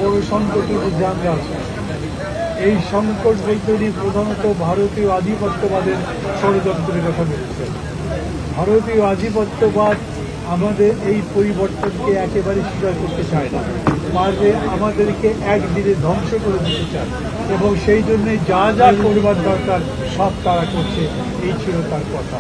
বড় সংকটের মধ্যে আমরা আছি। এই সংকট বলতে উনি প্রধানত ভারতীয় আধিপত্যবাদের ষড়যন্ত্রের কথা বলেছেন। ভারতীয় আধিপত্যবাদ আমাদের এই পরিবর্তনকে একেবারে স্বীকার করতে চায় না, পারলে আমাদেরকে একদিনে ধ্বংস করে দিতে চায়, এবং সেই জন্যে যা যা করবার দরকার সব তারা করছে, এই ছিল তার কথা।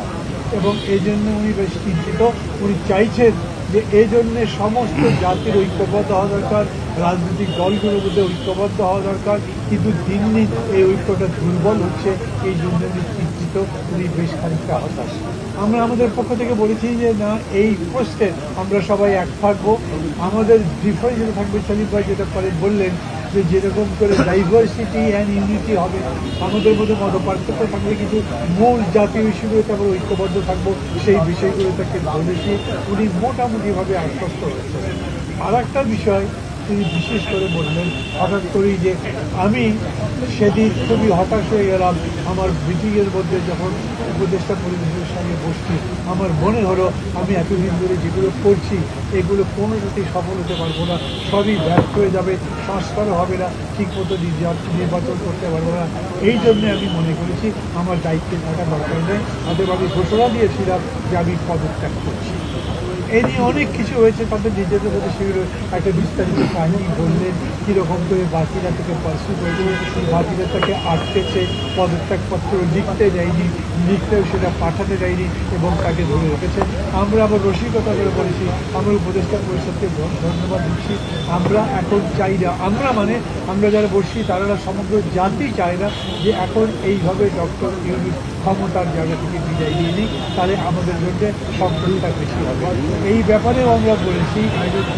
এবং এই জন্য উনি বেশ চিন্তিত। উনি চাইছেন যে এই জন্যে সমস্ত জাতির ঐক্যবদ্ধ হওয়া দরকার, রাজনৈতিক দলগুলোর মধ্যে ঐক্যবদ্ধ হওয়া দরকার, কিন্তু দিন দিন এই ঐক্যটা দুর্বল হচ্ছে, এই জন্য উনি চিন্তিত, উনি বেশ খানিকটা হতাশ। আমরা আমাদের পক্ষ থেকে বলেছি যে না, এই পোস্টে আমরা সবাই এক থাকবো। আমাদের ডিফারেন্স যেটা থাকবে, সলিম ভাই যেটা পরে বললেন যে যেরকম করে ডাইভার্সিটি অ্যান্ড ইউনিটি হবে, আমাদের মধ্যে মত পার্থক্য থাকবে, কিন্তু মূল জাতীয় ইস্যুগুলোতে আমরা ঐক্যবদ্ধ থাকবো, সেই বিষয়গুলো তাকে বলেছি। উনি মোটামুটিভাবে আশ্বস্ত হয়েছেন। আর একটা বিষয় তিনি বিশেষ করে বললেন হঠাৎ করেই, যে আমি সেদিন খুবই হতাশ হয়ে গেলাম আমার মিটিংয়ের মধ্যে যখন উপদেষ্টা পরিবেশের সঙ্গে বসছি। আমার মনে হলো আমি এতদিন ধরে যেগুলো করছি এগুলো কোনোটাতেই সফল হতে পারবো না, সবই ব্যর্থ হয়ে যাবে, সংস্কারও হবে না, ঠিকমতো নির্বাচন করতে পারবো না। এই জন্যে আমি মনে করেছি আমার দায়িত্বে থাকা দরকার নেই। অতএব আমি ঘোষণা দিয়েছিলাম যে আমি পদত্যাগ করছি। এই নিয়ে অনেক কিছু হয়েছে, তাদের নিজেদের মধ্যে সেগুলো একটা বিস্তারিত কাহিনী বললেন, কীরকম করে বাকিরা থেকে পার্সু করেছে, বাকিরা তাকে আটকেছে, পদত্যাগপত্র লিখতে যায়নি, লিখতেও সেটা পাঠাতে যায়নি এবং তাকে ধরে রেখেছে। আমরা আবার রসিকতা করে বলেছি, আমরা উপদেষ্টা পরিষদকে ধন্যবাদ দিচ্ছি। আমরা এখন চাই না, আমরা মানে আমরা যারা বসছি তারা সমগ্র জাতি চায় না যে এখন এইভাবে ডক্টর ইউনূস ক্ষমতার জায়গা থেকে বিদায় দিয়ে নিই, তাহলে আমাদের জন্য সংকটটা বেশি হবে। এই ব্যাপারেও আমরা বলেছি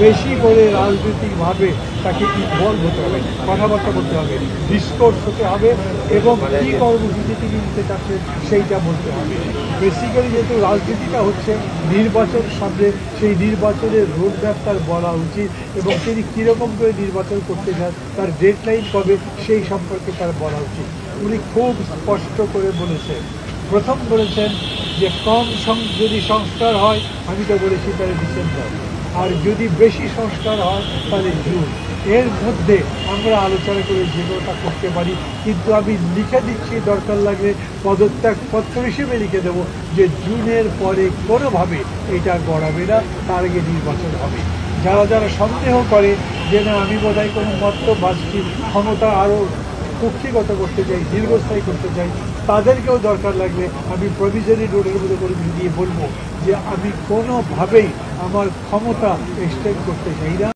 বেশি করে রাজনৈতিকভাবে তাকে ইনভলভ হতে হবে, কথাবার্তা বলতে হবে, ডিসকোর্স হতে হবে, এবং কী কর্মসূচি তিনি নিতে চাচ্ছেন সেইটা বলতে হবে। বেসিক্যালি যেহেতু রাজনীতিটা হচ্ছে নির্বাচন সামনে, সেই নির্বাচনের রোডম্যাপ তার বলা উচিত, এবং তিনি কীরকম করে নির্বাচন করতে চান, তার ডেডলাইন কবে, সেই সম্পর্কে তার বলা উচিত। উনি খুব স্পষ্ট করে বলেছেন। প্রথম বলেছেন যে কম যদি সংস্কার হয়, আমি তো বলেছি তাহলে ডিসেম্বর, আর যদি বেশি সংস্কার হয় তাহলে জুন। এর মধ্যে আমরা আলোচনা করে যেগুলোটা করতে পারি, কিন্তু আমি লিখে দিচ্ছি, দরকার লাগলে পদত্যাগপত্র হিসেবে লিখে দেবো যে জুনের পরে কোনোভাবে এটা গড়াবে না, তার আগে নির্বাচন হবে। যারা যারা সন্দেহ করে যে না আমি বোধহয় কোনো মত বাঁচছি, ক্ষমতা আরও কক্ষিগত করতে চাই, দীর্ঘস্থায়ী করতে চাই, তাদেরকেও দরকার লাগলে আমি প্রভিশনারি নোটের মধ্যে করে দিয়ে বলবো যে আমি কোনোভাবেই আমার ক্ষমতা এক্সটেন্ড করতে চাই না।